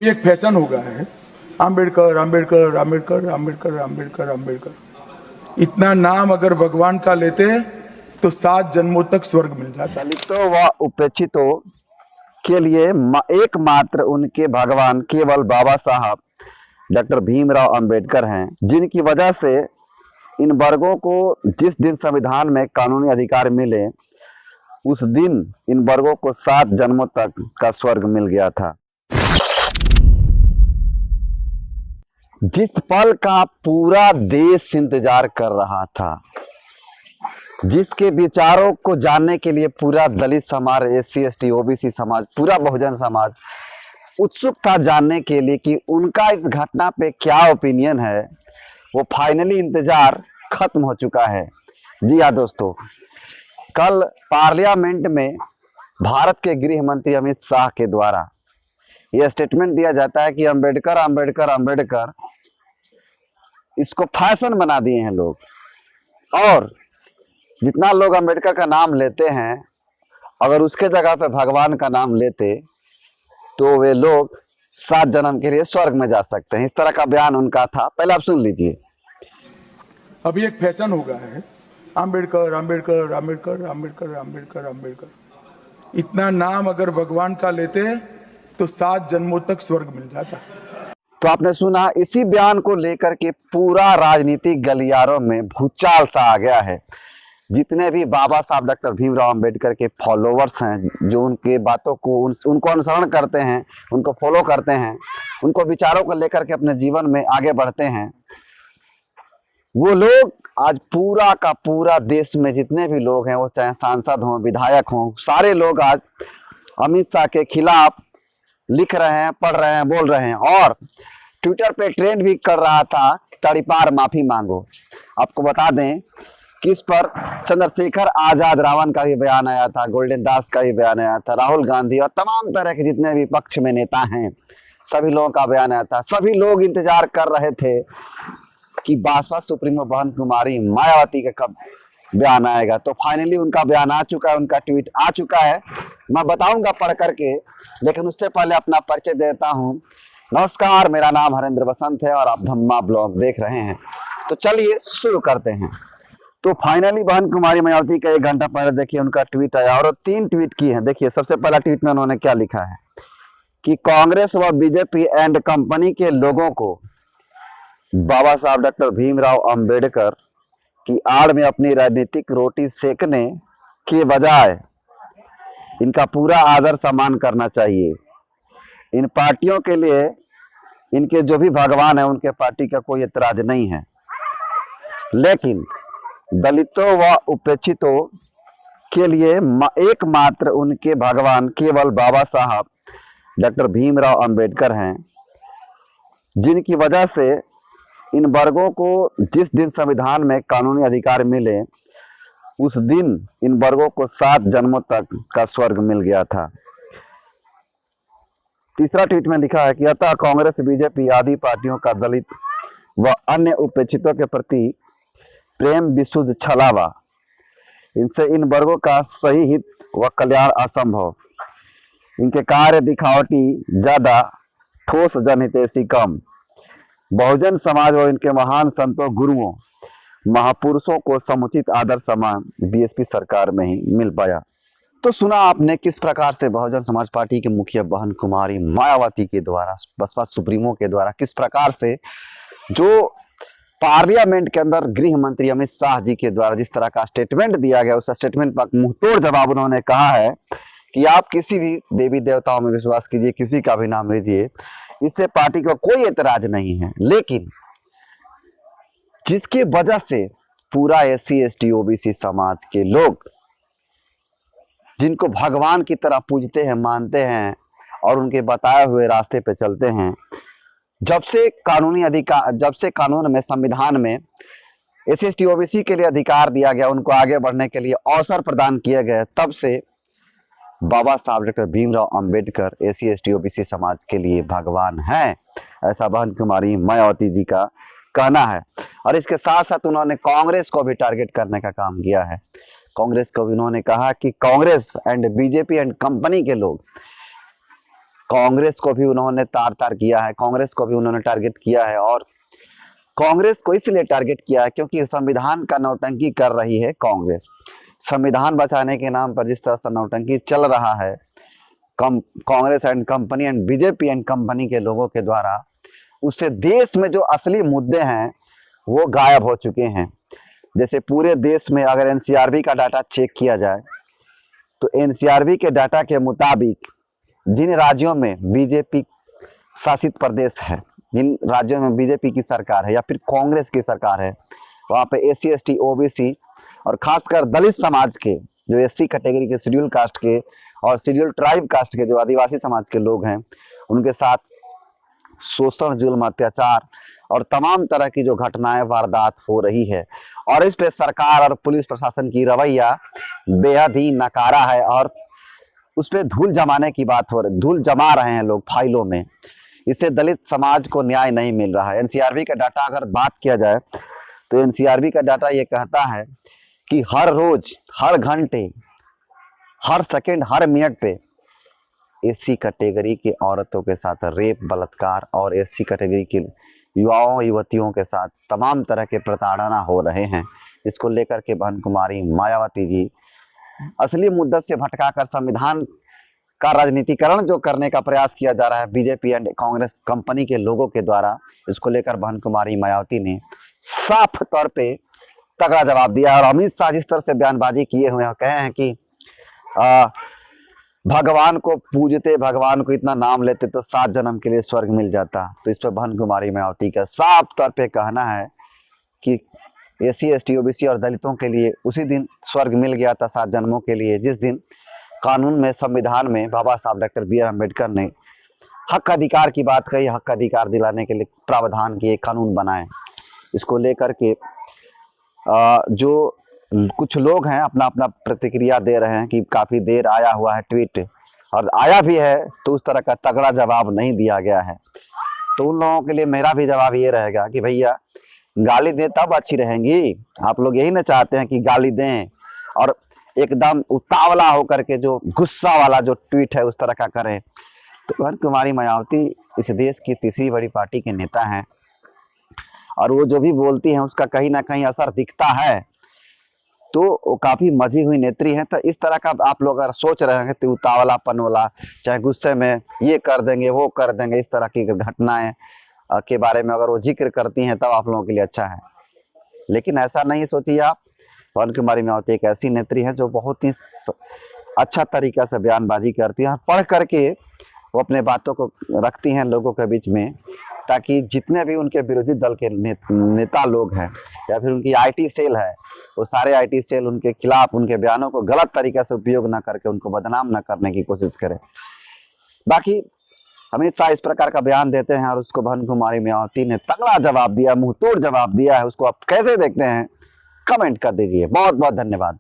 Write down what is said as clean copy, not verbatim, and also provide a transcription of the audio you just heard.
ये एक फैशन हो गया है। आम्बेडकर आम्बेडकर आम्बेडकर आम्बेडकर आम्बेडकर आम्बेडकर। इतना नाम अगर भगवान का लेते तो 7 जन्मों तक स्वर्ग मिल जाता। दलितों व उपेक्षितों के लिए एकमात्र उनके भगवान केवल बाबा साहब डॉक्टर भीमराव अंबेडकर हैं, जिनकी वजह से इन वर्गों को जिस दिन संविधान में कानूनी अधिकार मिले उस दिन इन वर्गों को 7 जन्मों तक का स्वर्ग मिल गया था। जिस पल का पूरा देश इंतजार कर रहा था, जिसके विचारों को जानने के लिए पूरा दलित समाज, SC ST OBC समाज, पूरा बहुजन समाज उत्सुक था जानने के लिए कि उनका इस घटना पे क्या ओपिनियन है, वो फाइनली इंतजार खत्म हो चुका है। जी हाँ दोस्तों, कल पार्लियामेंट में भारत के गृह मंत्री अमित शाह के द्वारा यह स्टेटमेंट दिया जाता है कि अंबेडकर अंबेडकर अंबेडकर, इसको फैशन बना दिए हैं लोग। और जितना लोग अंबेडकर का नाम लेते हैं, अगर उसके जगह पे भगवान का नाम लेते तो वे लोग 7 जन्म के लिए स्वर्ग में जा सकते हैं। इस तरह का बयान उनका था। पहले आप सुन लीजिए। अभी एक फैशन हो गया है। आम्बेडकर आम्बेडकर आम्बेडकर आम्बेडकर आम्बेडकर आम्बेडकर। इतना नाम अगर भगवान का लेते तो 7 जन्मों तक स्वर्ग मिल जाता। तो आपने सुना, इसी बयान को लेकर के पूरा राजनीतिक गलियारों में भूचाल सा आ गया है। जितने भी बाबा साहब डॉक्टर भीमराव अंबेडकर के फॉलोवर्स हैं, जो उनके बातों को उनको अनुसरण करते हैं, उनको फॉलो करते हैं, उनको विचारों को लेकर के अपने जीवन में आगे बढ़ते हैं, वो लोग आज पूरा का पूरा देश में जितने भी लोग हैं, वो चाहे सांसद हों, विधायक हों, सारे लोग आज अमित शाह के खिलाफ लिख रहे हैं, पढ़ रहे हैं, बोल रहे हैं। और ट्विटर पे ट्रेंड भी कर रहा था, तड़ीपार माफी मांगो। आपको बता दें कि इस पर चंद्रशेखर आजाद रावण का भी बयान आया था, गोल्डन दास का भी बयान आया था, राहुल गांधी और तमाम तरह के जितने भी पक्ष में नेता हैं, सभी लोगों का बयान आया था। सभी लोग इंतजार कर रहे थे कि बसपा सुप्रीमो बहन कुमारी मायावती का कब बयान आएगा। तो फाइनली उनका बयान आ चुका है, उनका ट्वीट आ चुका है। मैं बताऊंगा पढ़ करके, लेकिन उससे पहले अपना परिचय देता हूं। नमस्कार, मेरा नाम हरेंद्र बसंत है और आप धम्मा ब्लॉग देख रहे हैं। तो चलिए शुरू करते हैं। तो फाइनली बहन कुमारी मायावती का 1 घंटा पहले देखिए उनका ट्वीट आया, और 3 ट्वीट किए हैं। देखिए सबसे पहला ट्वीट में उन्होंने क्या लिखा है कि कांग्रेस व बीजेपी एंड कंपनी के लोगों को बाबा साहब डॉक्टर भीमराव अंबेडकर की आड़ में अपनी राजनीतिक रोटी सेकने के बजाय इनका पूरा आदर सम्मान करना चाहिए। इन पार्टियों के लिए इनके जो भी भगवान है, उनके पार्टी का कोई एतराज नहीं है, लेकिन दलितों व उपेक्षितों के लिए एकमात्र उनके भगवान केवल बाबा साहब डॉक्टर भीमराव अंबेडकर हैं, जिनकी वजह से इन वर्गों को जिस दिन संविधान में कानूनी अधिकार मिले उस दिन इन वर्गों को 7 जन्मों तक का स्वर्ग मिल गया था। तीसरा ट्वीट में लिखा है कि अतः कांग्रेस बीजेपी आदि पार्टियों का दलित व अन्य उपेक्षितों के प्रति प्रेम विशुद्ध छलावा, इनसे इन वर्गों का सही हित व कल्याण असंभव। इनके कार्य दिखावटी ज्यादा, ठोस जनहितैषी कम। बहुजन समाज व इनके महान संतों, गुरुओं, महापुरुषों को समुचित आदर सम्मान BSP सरकार में ही मिल पाया। तो सुना आपने किस प्रकार से बहुजन समाज पार्टी के मुखिया बहन कुमारी मायावती के द्वारा, बसपा सुप्रीमो के द्वारा, किस प्रकार से जो पार्लियामेंट के अंदर गृह मंत्री अमित शाह जी के द्वारा जिस तरह का स्टेटमेंट दिया गया, उस स्टेटमेंट पर मुंहतोड़ जवाब उन्होंने कहा है कि आप किसी भी देवी देवताओं में विश्वास कीजिए, किसी का भी नाम लीजिए, इससे पार्टी को कोई एतराज नहीं है, लेकिन जिसकी वजह से पूरा SC ST OBC समाज के लोग जिनको भगवान की तरह पूजते हैं, मानते हैं और उनके बताए हुए रास्ते पे चलते हैं, जब से कानूनी अधिकार, जब से कानून में, संविधान में SC ST OBC के लिए अधिकार दिया गया, उनको आगे बढ़ने के लिए अवसर प्रदान किए गए, तब से बाबा साहब doctor Bhimrao Ambedkar SC ST OBC समाज के लिए भगवान हैं, ऐसा बहन कुमारी मायावती जी का कहना है। और इसके साथ साथ उन्होंने कांग्रेस को भी टारगेट करने का काम किया है। कांग्रेस को भी उन्होंने कहा कि Congress and BJP and company के लोग कांग्रेस को भी उन्होंने तार तार किया है, कांग्रेस को भी उन्होंने टारगेट किया है। और कांग्रेस को इसलिए टारगेट किया है क्योंकि संविधान का नौटंकी कर रही है कांग्रेस। संविधान बचाने के नाम पर जिस तरह से नौटंकी चल रहा है Congress and company and BJP and company के लोगों के द्वारा, उससे देश में जो असली मुद्दे हैं वो गायब हो चुके हैं। जैसे पूरे देश में अगर एनसीआरबी का डाटा चेक किया जाए तो एनसीआरबी के डाटा के मुताबिक जिन राज्यों में बीजेपी शासित प्रदेश है, जिन राज्यों में बीजेपी की सरकार है या फिर कांग्रेस की सरकार है, वहाँ पे एससी एसटी ओबीसी और खासकर दलित समाज के, जो एससी कैटेगरी के, शेड्यूल कास्ट के और शेड्यूल ट्राइब कास्ट के, जो आदिवासी समाज के लोग हैं, उनके साथ शोषण, जुल्म, अत्याचार और तमाम तरह की जो घटनाएं, वारदात हो रही है। और इस पे सरकार और पुलिस प्रशासन की रवैया बेहद ही नकारा है और उस पर धूल जमाने की बात हो रही, धूल जमा रहे हैं लोग फाइलों में। इससे दलित समाज को न्याय नहीं मिल रहा है। एनसीआरबी का डाटा अगर बात किया जाए तो एनसीआरबी का डाटा ये कहता है कि हर रोज, हर घंटे, हर सेकंड, हर मिनट पे एससी कैटेगरी के औरतों के साथ रेप, बलात्कार और एससी कैटेगरी के युवाओं युवतियों के साथ तमाम तरह के प्रताड़ना हो रहे हैं। इसको लेकर के बहन कुमारी मायावती जी असली मुद्दे से भटकाकर संविधान का राजनीतिकरण जो करने का प्रयास किया जा रहा है बीजेपी एंड कांग्रेस कंपनी के लोगों के द्वारा, इसको लेकर बहन कुमारी मायावती ने साफ तौर पे तगड़ा जवाब दिया। और अमित शाह जिस तरह से बयानबाजी किए हुए हैं, कहे हैं कि भगवान को पूजते, भगवान को इतना नाम लेते तो 7 जन्म के लिए स्वर्ग मिल जाता। तो इस पर बहन कुमारी मायावती का साफ तौर पे कहना है कि एससी एसटी ओबीसी और दलितों के लिए उसी दिन स्वर्ग मिल गया था 7 जन्मों के लिए, जिस दिन कानून में, संविधान में बाबा साहब डॉक्टर बी आर अम्बेडकर ने हक अधिकार की बात कही, हक अधिकार दिलाने के लिए प्रावधान किए, कानून बनाए। इसको लेकर के जो कुछ लोग हैं अपना अपना प्रतिक्रिया दे रहे हैं कि काफ़ी देर आया हुआ है ट्वीट, और आया भी है तो उस तरह का तगड़ा जवाब नहीं दिया गया है। तो उन लोगों के लिए मेरा भी जवाब ये रहेगा कि भैया गाली दें तब अच्छी रहेंगी। आप लोग यही ना चाहते हैं कि गाली दें और एकदम उतावला होकर के जो गुस्सा वाला जो ट्वीट है उस तरह का करें। तो बहन कुमारी मायावती इस देश की तीसरी बड़ी पार्टी के नेता हैं और वो जो भी बोलती हैं उसका कहीं ना कहीं असर दिखता है। तो वो काफ़ी मजी हुई नेत्री हैं। तो इस तरह का आप लोग अगर सोच रहे हैं तो उतावलापन वाला, चाहे गुस्से में ये कर देंगे वो कर देंगे, इस तरह की घटनाएं के बारे में अगर वो जिक्र करती हैं तब आप लोगों के लिए अच्छा है, लेकिन ऐसा नहीं सोचिए आप। पवन कुमारी मायावती एक ऐसी नेत्री है जो बहुत ही अच्छा तरीका से बयानबाजी करती है, पढ़ करके वो अपने बातों को रखती हैं लोगों के बीच में, ताकि जितने भी उनके विरोधी दल के नेता लोग हैं या फिर उनकी आईटी सेल है, वो सारे आईटी सेल उनके खिलाफ, उनके बयानों को गलत तरीके से उपयोग ना करके उनको बदनाम ना करने की कोशिश करें। बाकी अमित शाह इस प्रकार का बयान देते हैं और उसको बहन कुमारी मायावती ने तगड़ा जवाब दिया, मुंह तोड़ जवाब दिया है। उसको आप कैसे देखते हैं कमेंट कर दीजिए। बहुत बहुत धन्यवाद।